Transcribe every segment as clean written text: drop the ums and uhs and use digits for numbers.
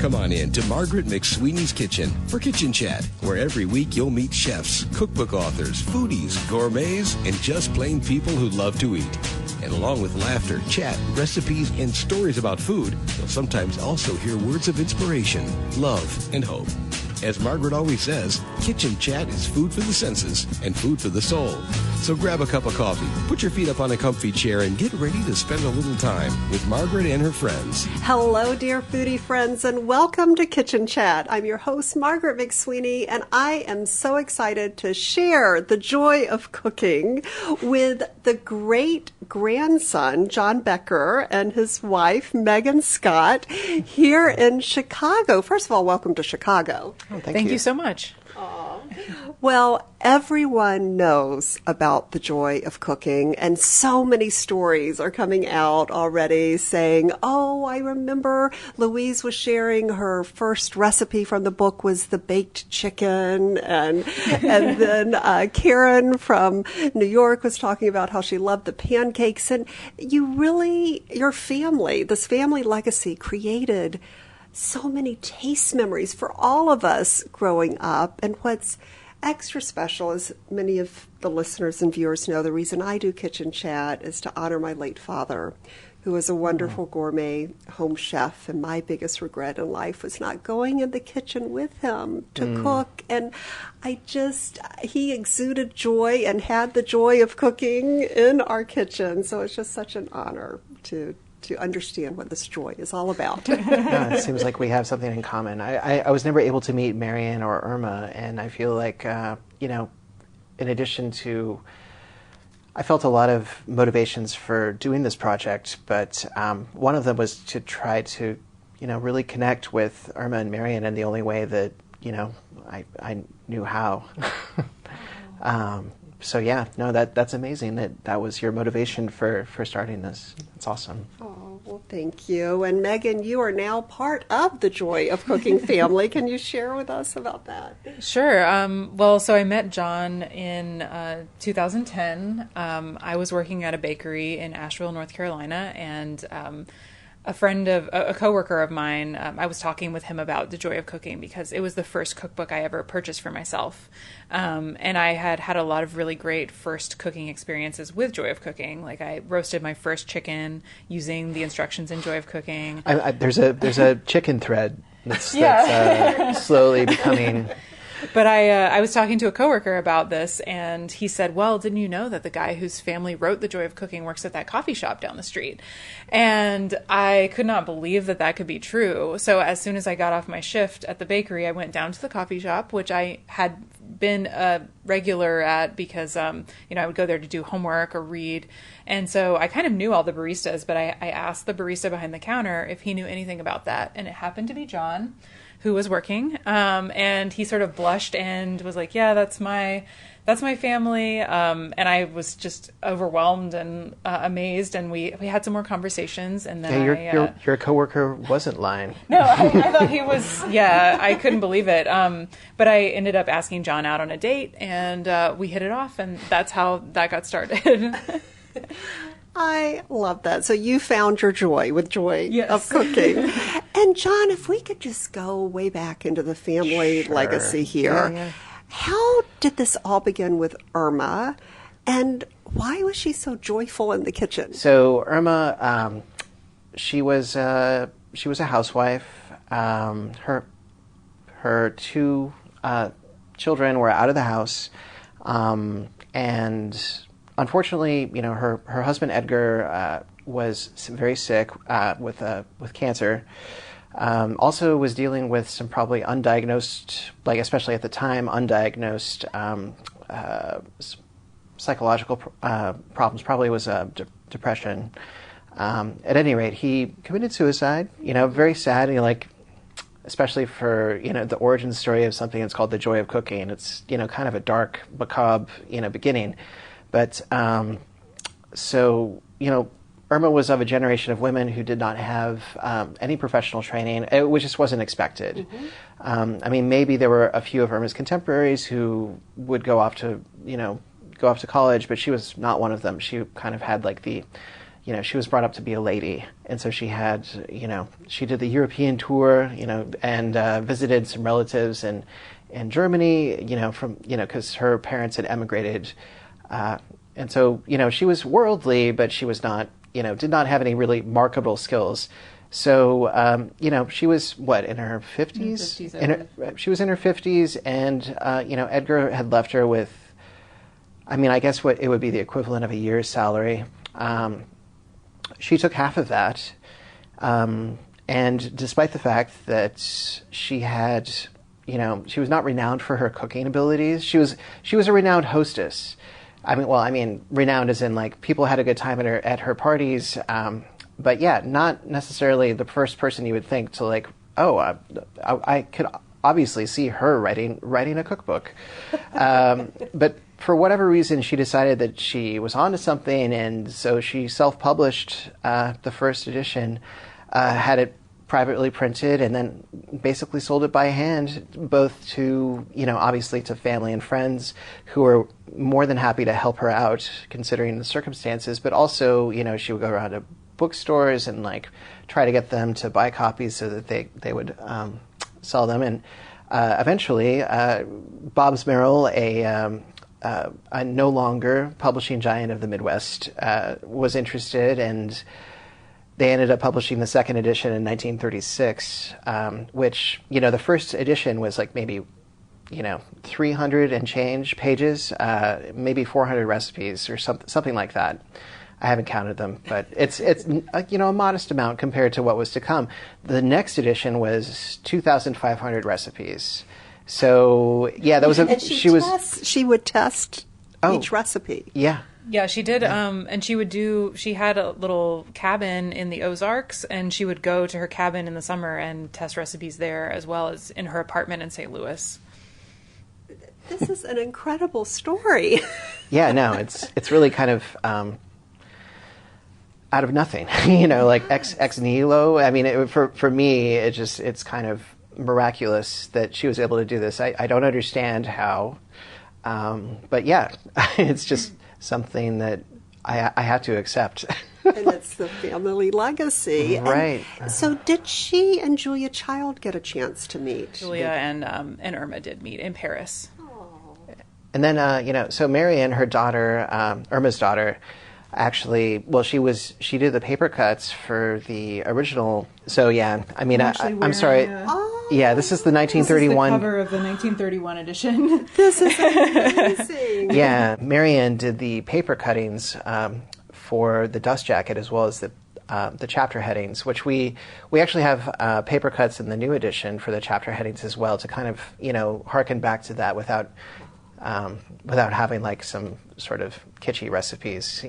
Come on in to Margaret McSweeney's Kitchen for Kitchen Chat, where every week you'll meet chefs, cookbook authors, foodies, gourmets, and just plain people who love to eat. And along with laughter, chat, recipes, and stories about food, you'll sometimes also hear words of inspiration, love, and hope. As Margaret always says, Kitchen Chat is food for the senses and food for the soul. So grab a cup of coffee, put your feet up on a comfy chair, and get ready to spend a little time with Margaret and her friends. Hello, dear foodie friends, and welcome to Kitchen Chat. I'm your host, Margaret McSweeney, and I am so excited to share the joy of cooking with the great grandson, John Becker, and his wife, Megan Scott, here in Chicago. First of all, welcome to Chicago. Oh, thank you so much. Well, everyone knows about the joy of cooking, and so many stories are coming out already saying, oh, I remember Louise was sharing her first recipe from the book was the baked chicken, and then Karen from New York was talking about how she loved the pancakes, and your family, this family legacy created so many taste memories for all of us growing up. And what's extra special, as many of the listeners and viewers know, the reason I do Kitchen Chat is to honor my late father, who was a wonderful gourmet home chef. And my biggest regret in life was not going in the kitchen with him to cook. And he exuded joy and had the joy of cooking in our kitchen. So it's just such an honor to understand what this joy is all about. Yeah, it seems like we have something in common. I was never able to meet Marian or Irma, and I feel like, in addition to, I felt a lot of motivations for doing this project, but one of them was to try to, really connect with Irma and Marian in the only way that, I knew how. So yeah, no, that's amazing that was your motivation for starting this. It's awesome. Oh, well, thank you. And Megan, you are now part of the Joy of Cooking family. Can you share with us about that? Sure. So I met John in 2010. I was working at a bakery in Asheville, North Carolina, and a coworker of mine, I was talking with him about the joy of cooking because it was the first cookbook I ever purchased for myself. And I had a lot of really great first cooking experiences with Joy of Cooking. Like I roasted my first chicken using the instructions in Joy of Cooking. There's a chicken thread that's slowly becoming... But I was talking to a coworker about this, and he said, well, didn't you know that the guy whose family wrote The Joy of Cooking works at that coffee shop down the street? And I could not believe that could be true. So as soon as I got off my shift at the bakery, I went down to the coffee shop, which I had been a regular at because, I would go there to do homework or read. And so I kind of knew all the baristas, but I asked the barista behind the counter if he knew anything about that. And it happened to be John, who was working, and he sort of blushed and was like, yeah, that's my family. And I was just overwhelmed and amazed, and we had some more conversations, and then your coworker wasn't lying. No, I thought he was, I couldn't believe it. But I ended up asking John out on a date, and we hit it off, and that's how that got started. I love that. So you found your joy with Joy of Cooking. And John, if we could just go way back into the family legacy here. Yeah. How did this all begin with Irma? And why was she so joyful in the kitchen? So Irma, she was a housewife. Her two children were out of the house, and unfortunately, her husband Edgar was very sick with cancer. Also was dealing with some probably undiagnosed, especially at the time, undiagnosed psychological problems. Probably was depression. At any rate, he committed suicide. Very sad. Especially for the origin story of something that's called The Joy of Cooking. It's kind of a dark, macabre beginning. But so Irma was of a generation of women who did not have any professional training, which just wasn't expected. Mm-hmm. Maybe there were a few of Irma's contemporaries who would go off to college, but she was not one of them. She kind of had the she was brought up to be a lady. And so she had, she did the European tour, and visited some relatives in Germany, because her parents had emigrated. And so, she was worldly, but she was not, did not have any really marketable skills. So, she was, in her 50s? She was in her 50s, and, Edgar had left her with, I guess what it would be the equivalent of a year's salary. She took half of that, and despite the fact that she had, she was not renowned for her cooking abilities, she was a renowned hostess. Renowned as in like people had a good time at her parties, but yeah, not necessarily the first person you would think to like, I could obviously see her writing a cookbook, but for whatever reason, she decided that she was onto something, and so she self-published the first edition, had it privately printed, and then basically sold it by hand, both to, obviously to family and friends who were more than happy to help her out, considering the circumstances, but also, she would go around to bookstores and like try to get them to buy copies so that they would sell them. And eventually, Bobbs Merrill, a no longer publishing giant of the Midwest, was interested, and they ended up publishing the second edition in 1936, which, the first edition was like maybe, 300 and change pages, maybe 400 recipes or something like that. I haven't counted them, but it's a modest amount compared to what was to come. The next edition was 2,500 recipes. So yeah, that was she would test each recipe. Yeah. Yeah, she did. And she had a little cabin in the Ozarks, and she would go to her cabin in the summer and test recipes there, as well as in her apartment in St. Louis. This is an incredible story. Yeah, no, it's really kind of out of nothing, like ex nihilo. For me, it's kind of miraculous that she was able to do this. I don't understand how, but yeah, it's just something that I had to accept. And it's the family legacy. Right. And so did she and Julia Child get a chance to meet? Julia and Irma did meet in Paris. And then, so Marion, her daughter, Irma's daughter, actually, she did the paper cuts for the original. So yeah, I'm sorry. Yeah, this is the 1931. This is the cover of the 1931 edition. This is amazing. Yeah, Marion did the paper cuttings for the dust jacket, as well as the chapter headings, which we actually have paper cuts in the new edition for the chapter headings as well, to kind of harken back to that without having like some sort of kitschy recipes.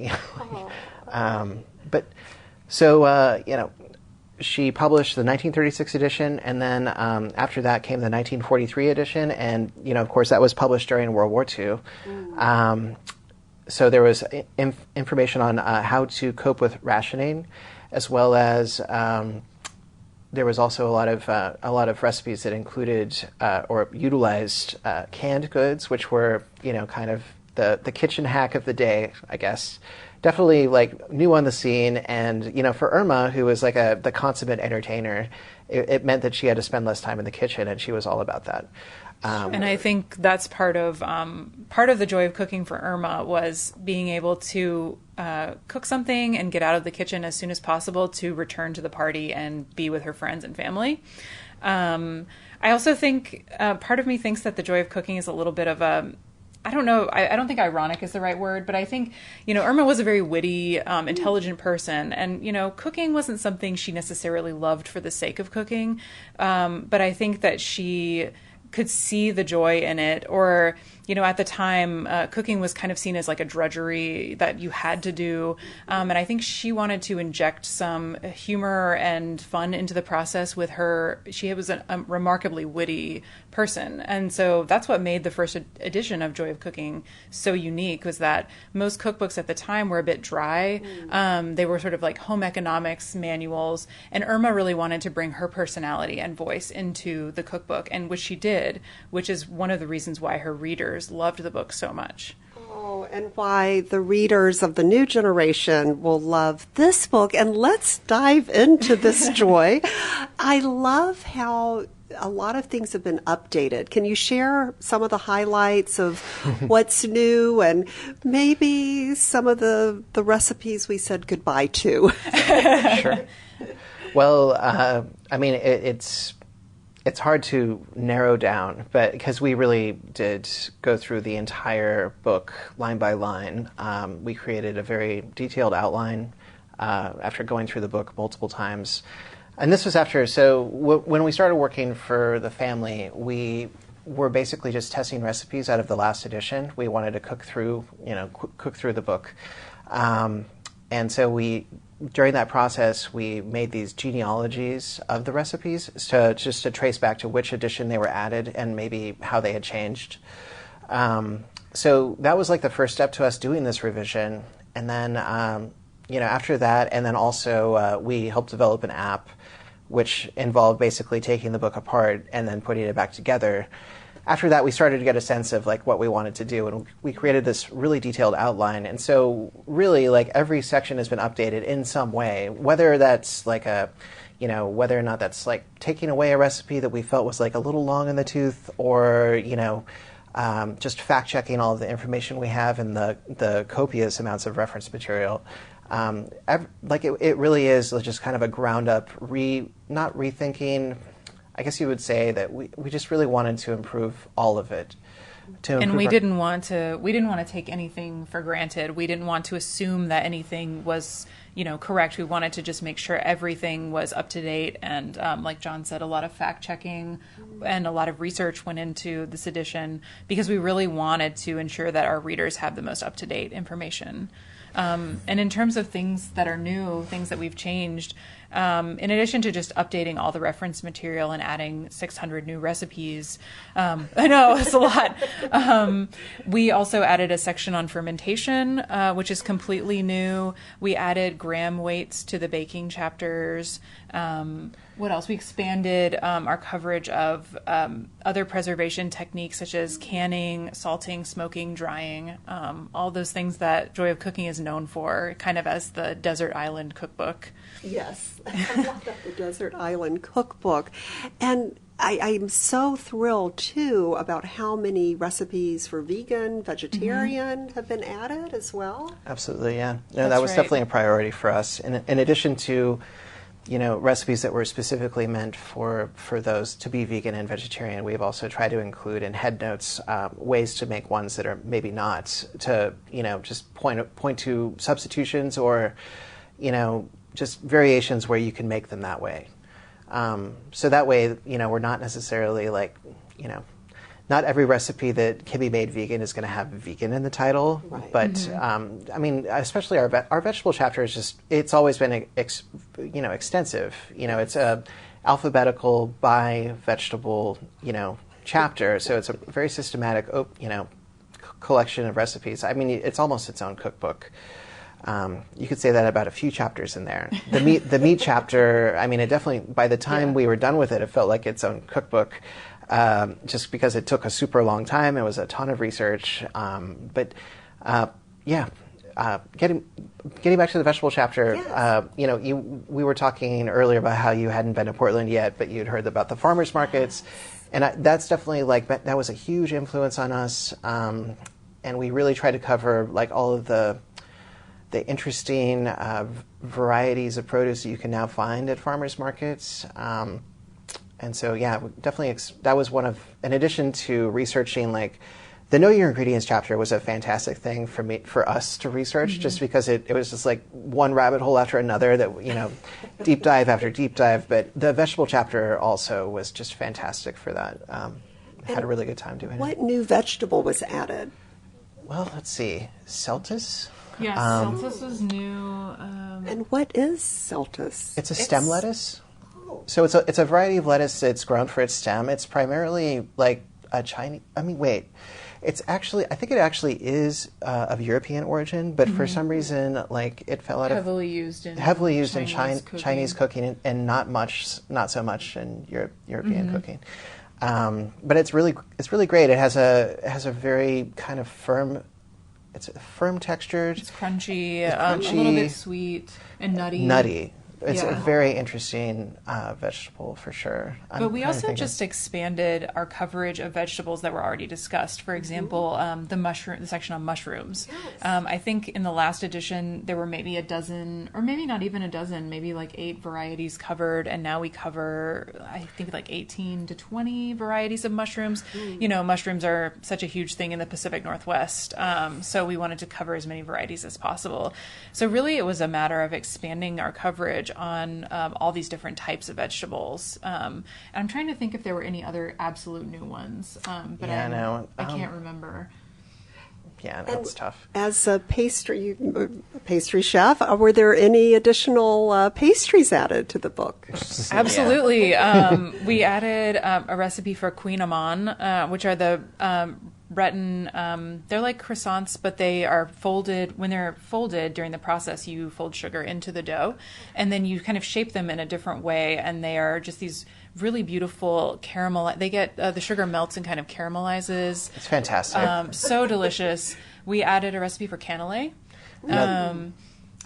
But so she published the 1936 edition, and then after that came the 1943 edition, and of course that was published during World War II. So there was information on how to cope with rationing, as well as there was also a lot of recipes that included or utilized canned goods, which were kind of the kitchen hack of the day, I guess. Definitely like new on the scene, and for Irma, who was like the consummate entertainer, it meant that she had to spend less time in the kitchen, and she was all about that. And I think that's part of the joy of cooking for Irma was being able to cook something and get out of the kitchen as soon as possible to return to the party and be with her friends and family. I also think part of me thinks that the joy of cooking is a little bit of a, I don't know, I don't think ironic is the right word, but I think, Irma was a very witty, intelligent person, and, cooking wasn't something she necessarily loved for the sake of cooking, but I think that she could see the joy in it, or, at the time, cooking was kind of seen as like a drudgery that you had to do. And I think she wanted to inject some humor and fun into the process with her. She was a remarkably witty person. And so that's what made the first edition of Joy of Cooking so unique, was that most cookbooks at the time were a bit dry. They were sort of like home economics manuals. And Irma really wanted to bring her personality and voice into the cookbook, and which she did, which is one of the reasons why her readers loved the book so much. Oh, Oh, and why the readers of the new generation will love this book. And let's dive into this joy. I love how a lot of things have been updated. Can you share some of the highlights of what's new and maybe some of the recipes we said goodbye to? Sure. Well, I mean, it's hard to narrow down, but because we really did go through the entire book line by line, we created a very detailed outline after going through the book multiple times. And this was after, when we started working for the family, we were basically just testing recipes out of the last edition. We wanted to cook through the book. And so during that process, we made these genealogies of the recipes just to trace back to which edition they were added and maybe how they had changed. So that was like the first step to us doing this revision. And then, after that, and then also we helped develop an app which involved basically taking the book apart and then putting it back together. After that, we started to get a sense of like what we wanted to do, and we created this really detailed outline. And so really, like every section has been updated in some way, whether that's like whether or not that's like taking away a recipe that we felt was like a little long in the tooth, or just fact checking all of the information we have and the copious amounts of reference material. It really is just kind of a ground up not rethinking. I guess you would say that we just really wanted to improve all of it. And we didn't want to take anything for granted. We didn't want to assume that anything was, correct. We wanted to just make sure everything was up to date. And like John said, a lot of fact checking and a lot of research went into this edition because we really wanted to ensure that our readers have the most up to date information. And in terms of things that are new, things that we've changed, in addition to just updating all the reference material and adding 600 new recipes, I know it's a lot. We also added a section on fermentation, which is completely new. We added gram weights to the baking chapters. What else? We expanded our coverage of other preservation techniques such as canning, salting, smoking, drying, all those things that Joy of Cooking is known for, kind of as the desert island cookbook. Yes, I love that, the desert island cookbook. And I'm so thrilled, too, about how many recipes for vegan, vegetarian have been added as well. Absolutely, yeah. No, that was definitely a priority for us. In addition to recipes that were specifically meant for those to be vegan and vegetarian, we've also tried to include in head notes ways to make ones that are maybe not, to just point to substitutions or just variations where you can make them that way. So that way, we're not necessarily like, not every recipe that can be made vegan is going to have vegan in the title. Right. But, especially our vegetable chapter is it's always been, extensive. It's a alphabetical by vegetable, chapter. So it's a very systematic, collection of recipes. I mean, it's almost its own cookbook. You could say that about a few chapters in there. The meat chapter, it definitely, by the time we were done with it felt like its own cookbook, just because it took a super long time. It was a ton of research. Getting back to the vegetable chapter, we were talking earlier about how you hadn't been to Portland yet, but you'd heard about the farmers markets. And that's definitely that was a huge influence on us. And we really tried to cover all of the interesting varieties of produce that you can now find at farmers markets. And so, definitely that was in addition to researching, the Know Your Ingredients chapter was a fantastic thing for us to research, just because it was just one rabbit hole after another that, deep dive after deep dive. But the vegetable chapter also was just fantastic for that. Had a really good time doing it. What new vegetable was added? Well, let's see. Celtis? Yes, Celtis is new. And what is Celtis? It's a stem lettuce. So it's a variety of lettuce that's grown for its stem. It's primarily a Chinese. It's actually, I think it actually is of European origin, but for some reason, it fell out heavily used in Chinese cooking and not so much in European cooking. But it's really great. It has a very kind of firm it's firm textured. It's crunchy, a little bit sweet and nutty. Nutty. It's a Yeah. very interesting vegetable for sure. But we also just expanded our coverage of vegetables that were already discussed. For example, the section on mushrooms. Yes. I think in the last edition there were maybe a dozen, or maybe not even a dozen, maybe like 8 varieties covered, and now we cover, I think, like 18 to 20 varieties of mushrooms. You know, mushrooms are such a huge thing in the Pacific Northwest, so we wanted to cover as many varieties as possible. So really, it was a matter of expanding our coverage on all these different types of vegetables. And I'm trying to think if there were any other absolute new ones, but I can't remember. Yeah, that's tough. As a pastry chef, were there any additional pastries added to the book? Absolutely. We added a recipe for Queen Amman, which are the Breton, they're like croissants, but they are folded. When they're folded during the process, you fold sugar into the dough, and then you kind of shape them in a different way, and they are just these really beautiful caramel. They get the sugar melts and kind of caramelizes. It's fantastic. So delicious. We added a recipe for cannelé.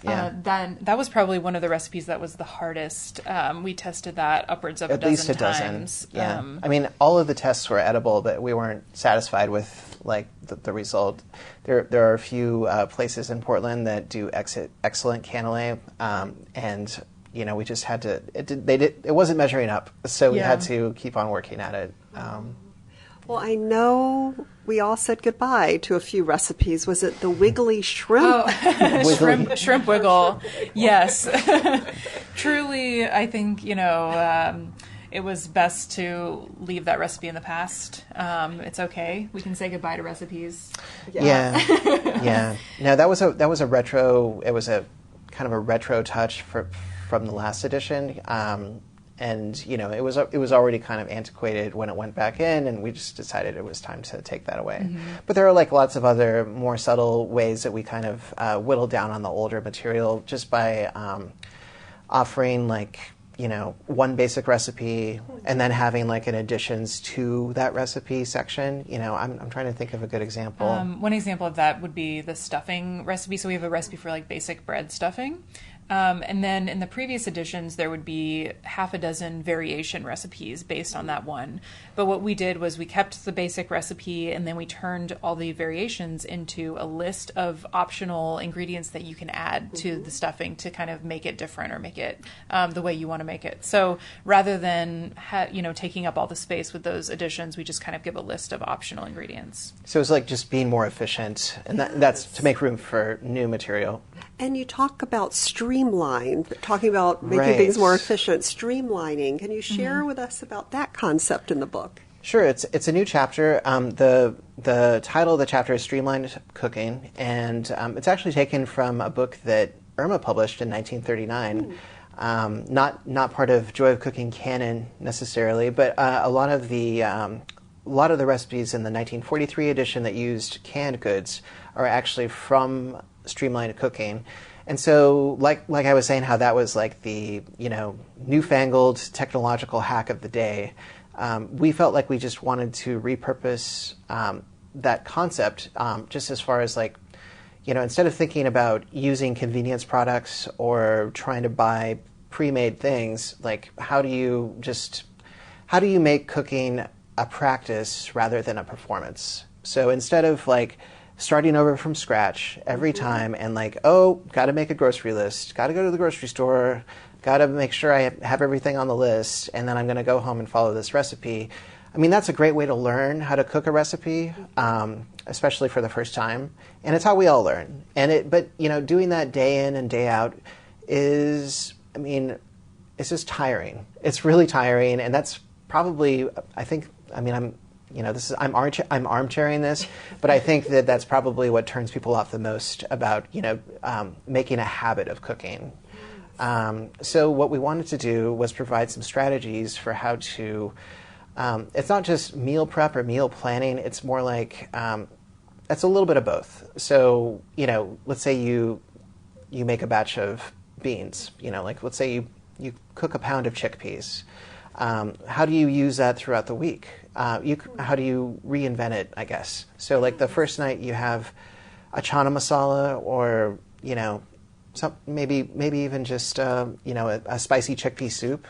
That was probably one of the recipes that was the hardest. We tested that upwards of at least a times. dozen. Yeah, I mean, all of the tests were edible, but we weren't satisfied with like the result. There are a few places in Portland that do excellent cannelé, and you know, we just had to. It wasn't measuring up, so we had to keep on working at it. Well, I know we all said goodbye to a few recipes. Was it the wiggly shrimp? Shrimp wiggle. Yes. Truly, I think, it was best to leave that recipe in the past. It's okay. We can say goodbye to recipes. Yeah. No, that was a retro. It was a kind of a retro touch from the last edition. And it was already kind of antiquated when it went back in, and we just decided it was time to take that away. Mm-hmm. But there are like lots of other more subtle ways that we kind of whittled down on the older material just by offering like one basic recipe and then having like an additions to that recipe section. I'm trying to think of a good example. One example of that would be the stuffing recipe. So we have a recipe for like basic bread stuffing. And then in the previous editions, there would be half a dozen variation recipes based on that one. But what we did was we kept the basic recipe, and then we turned all the variations into a list of optional ingredients that you can add to the stuffing to kind of make it different or make it the way you want to make it. So rather than taking up all the space with those additions, we just kind of give a list of optional ingredients. So it's like just being more efficient, and that's to make room for new material. And you talk about talking about making things more efficient, streamlining. Can you share with us about that concept in the book? Sure. It's a new chapter. The title of the chapter is Streamlined Cooking, and it's actually taken from a book that Irma published in 1939. Not part of Joy of Cooking canon necessarily, but a lot of the recipes in the 1943 edition that used canned goods are actually from Streamlined Cooking. And so, like I was saying, how that was like the newfangled technological hack of the day. We felt like we just wanted to repurpose that concept, just as far as like, instead of thinking about using convenience products or trying to buy pre-made things, like how do you make cooking a practice rather than a performance? So instead of like starting over from scratch every time and like, got to make a grocery list, got to go to the grocery store, got to make sure I have everything on the list, and then I'm going to go home and follow this recipe. I mean, that's a great way to learn how to cook a recipe, especially for the first time, and it's how we all learn. But doing that day in and day out it's just tiring. It's really tiring, and that's probably, I'm armchairing this, but I think that's probably what turns people off the most about making a habit of cooking. So what we wanted to do was provide some strategies for how to. It's not just meal prep or meal planning. It's more like it's a little bit of both. So let's say you make a batch of beans. Like let's say you cook a pound of chickpeas. How do you use that throughout the week? How do you reinvent it, I guess? So like the first night you have a chana masala, or maybe even just a spicy chickpea soup.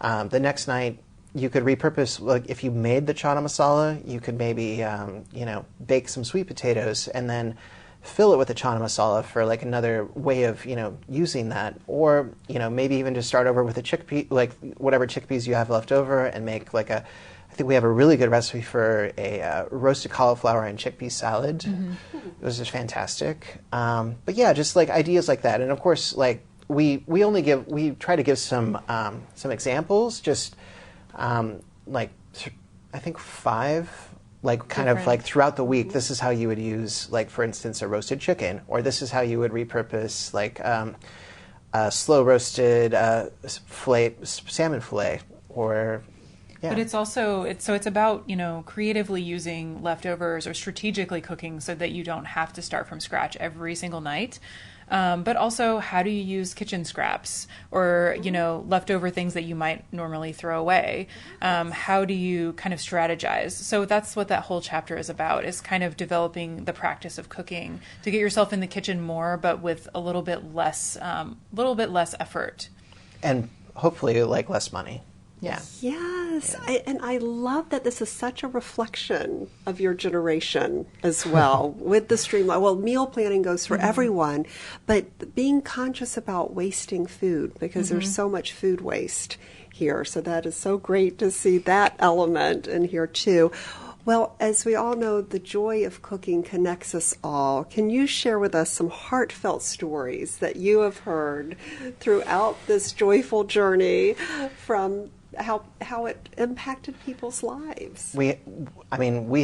The next night you could repurpose, like if you made the chana masala, you could maybe bake some sweet potatoes and then fill it with the chana masala for like another way of using that, or maybe even just start over with a chickpea, like whatever chickpeas you have left over, and make like I think we have a really good recipe for a roasted cauliflower and chickpea salad. Mm-hmm. It was just fantastic. But yeah, just like ideas like that, and of course, like we try to give some examples, just I think 5. Like kind of like throughout the week, this is how you would use, like for instance, a roasted chicken, or this is how you would repurpose like a slow roasted salmon fillet, or yeah. But it's also it's about creatively using leftovers or strategically cooking so that you don't have to start from scratch every single night. But also, how do you use kitchen scraps or, leftover things that you might normally throw away? How do you kind of strategize? So that's what that whole chapter is about, is kind of developing the practice of cooking to get yourself in the kitchen more, but with a little bit less effort. And hopefully, like, less money. Yeah. Yes. Yeah. I love that this is such a reflection of your generation as well with the streamline. Well, meal planning goes for everyone, but being conscious about wasting food, because there's so much food waste here. So that is so great to see that element in here too. Well, as we all know, the joy of cooking connects us all. Can you share with us some heartfelt stories that you have heard throughout this joyful journey from how it impacted people's lives? We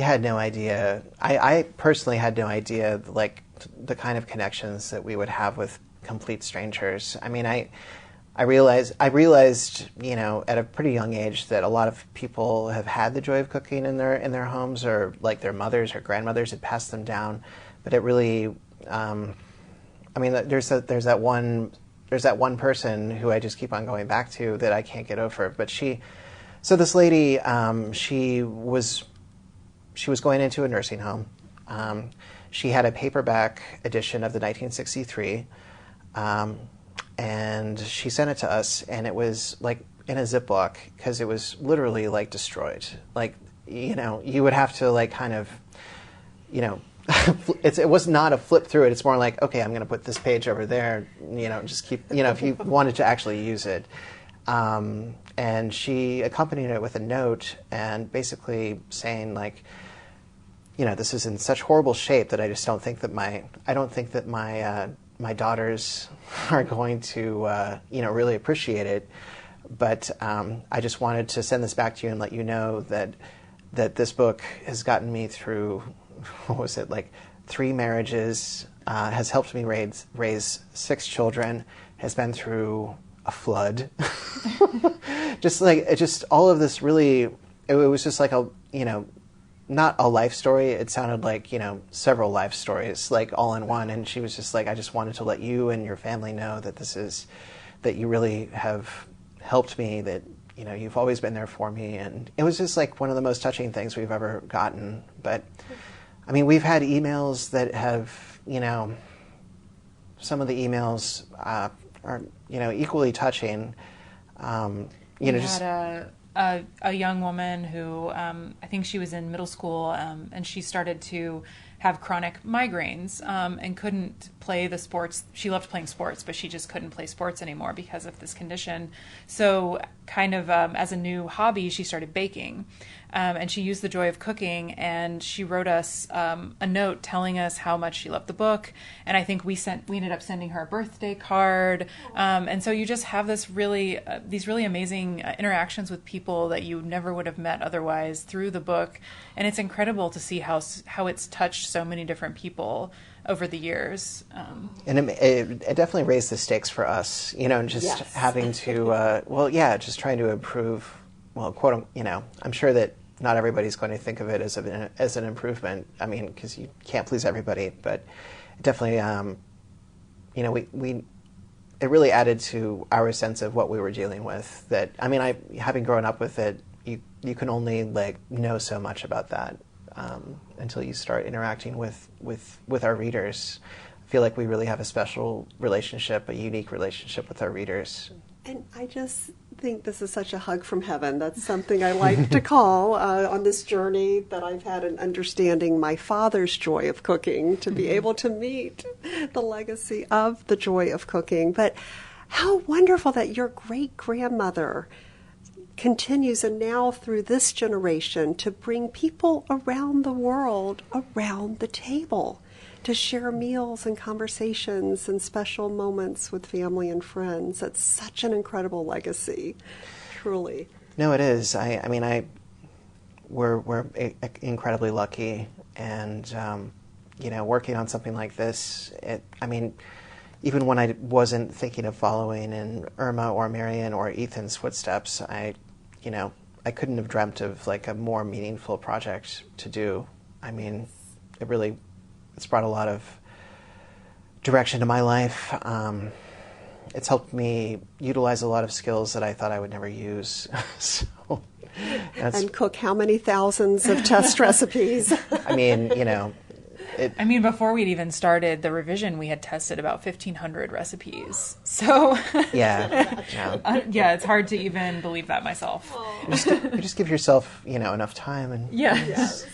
had no idea. I personally had no idea, like, the kind of connections that we would have with complete strangers. I mean, I realized, at a pretty young age that a lot of people have had the joy of cooking in their homes, or like their mothers or grandmothers had passed them down. But it really, there's that one person who I just keep on going back to that I can't get over. But this lady, she was going into a nursing home. She had a paperback edition of the 1963, and she sent it to us, and it was like in a Ziploc, because it was literally like destroyed. Like, you would have to like kind of, it was not a flip through it. It's more like, okay, I'm going to put this page over there, just keep, if you wanted to actually use it. And she accompanied it with a note, and basically saying like, this is in such horrible shape that I just don't think that my daughters are going to, really appreciate it. But I just wanted to send this back to you and let you know that this book has gotten me through, what was it, like 3 marriages, has helped me raise 6 children, has been through a flood. just all of this really, it was just like not a life story. It sounded like, several life stories, like all in one. And she was just like, I just wanted to let you and your family know that that you really have helped me, that, you've always been there for me. And it was just like one of the most touching things we've ever gotten. But we've had emails that have, some of the emails are, equally touching. We had a young woman who, I think she was in middle school, and she started to have chronic migraines, and couldn't play the sports. She loved playing sports, but she just couldn't play sports anymore because of this condition. So kind of as a new hobby, she started baking. And she used the joy of cooking, and she wrote us a note telling us how much she loved the book. And I think we ended up sending her a birthday card. And so you just have these really amazing interactions with people that you never would have met otherwise through the book. And it's incredible to see how it's touched so many different people over the years. And it definitely raised the stakes for us, just having to, just trying to improve, quote, I'm sure that not everybody's going to think of it as an improvement. Because you can't please everybody, but definitely, it really added to our sense of what we were dealing with. That, having grown up with it, you can only know so much about that. until you start interacting with our readers. I feel like we really have a special relationship, a unique relationship with our readers. And I just think this is such a hug from heaven. That's something I like to call on this journey that I've had in understanding my father's joy of cooking, to be able to meet the legacy of the joy of cooking. But how wonderful that your great-grandmother continues, and now through this generation, to bring people around the world around the table, to share meals and conversations and special moments with family and friends. That's such an incredible legacy, truly. No, it is. I mean, we're incredibly lucky, and working on something like this. Even when I wasn't thinking of following in Irma or Marion or Ethan's footsteps, I couldn't have dreamt of like a more meaningful project to do. I mean, it's brought a lot of direction to my life. It's helped me utilize a lot of skills that I thought I would never use. And cook how many thousands of test recipes? I mean, before we'd even started the revision, we had tested about 1,500 recipes. So yeah, it's hard to even believe that myself. You just give yourself, enough time, and Yes.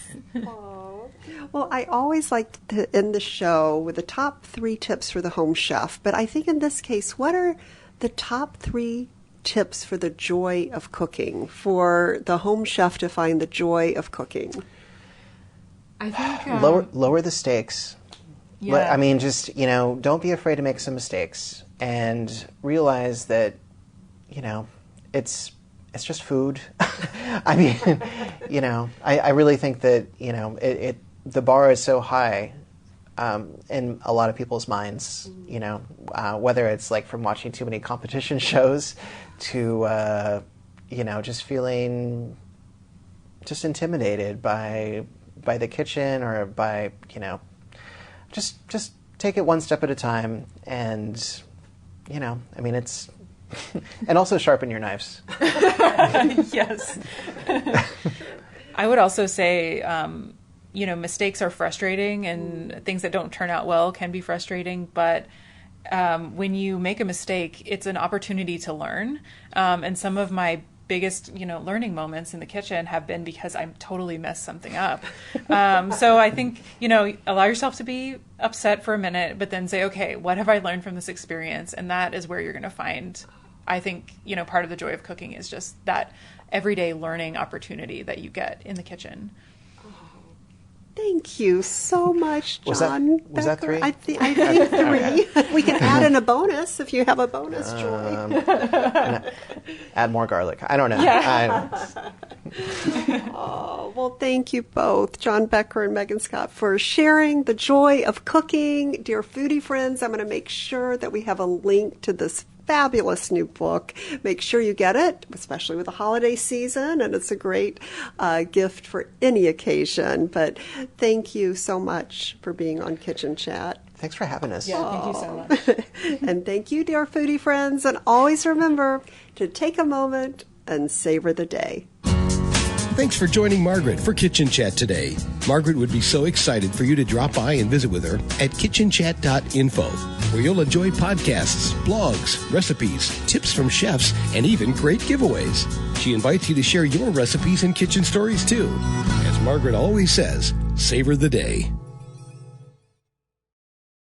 Well, I always like to end the show with the top 3 tips for the home chef. But I think in this case, what are the top 3 tips for the joy of cooking, for the home chef to find the joy of cooking? I think lower the stakes. Yeah. I mean, just don't be afraid to make some mistakes, and realize that it's just food. I mean, I really think that the bar is so high in a lot of people's minds. Whether it's like from watching too many competition shows to just feeling just intimidated by the kitchen, or by just take it one step at a time, and it's and also sharpen your knives. Yes. I would also say mistakes are frustrating, and things that don't turn out well can be frustrating, but when you make a mistake, it's an opportunity to learn, and some of my biggest, learning moments in the kitchen have been because I totally messed something up. So I think, allow yourself to be upset for a minute, but then say, okay, what have I learned from this experience? And that is where you're going to find, I think, part of the joy of cooking is just that everyday learning opportunity that you get in the kitchen. Thank you so much, John Becker. Was that 3? I think 3. We can add in a bonus if you have a bonus, Joy. Add more garlic. I don't know. Yeah. Well, thank you both, John Becker and Megan Scott, for sharing the joy of cooking. Dear foodie friends, I'm going to make sure that we have a link to this fabulous new book. Make sure you get it, especially with the holiday season, and it's a great gift for any occasion. But thank you so much for being on Kitchen Chat. Thanks for having us. Yeah, thank you so much. And thank you, dear foodie friends, and always remember to take a moment and savor the day. Thanks for joining Margaret for Kitchen Chat today. Margaret would be so excited for you to drop by and visit with her at kitchenchat.info, where you'll enjoy podcasts, blogs, recipes, tips from chefs, and even great giveaways. She invites you to share your recipes and kitchen stories too. As Margaret always says, savor the day.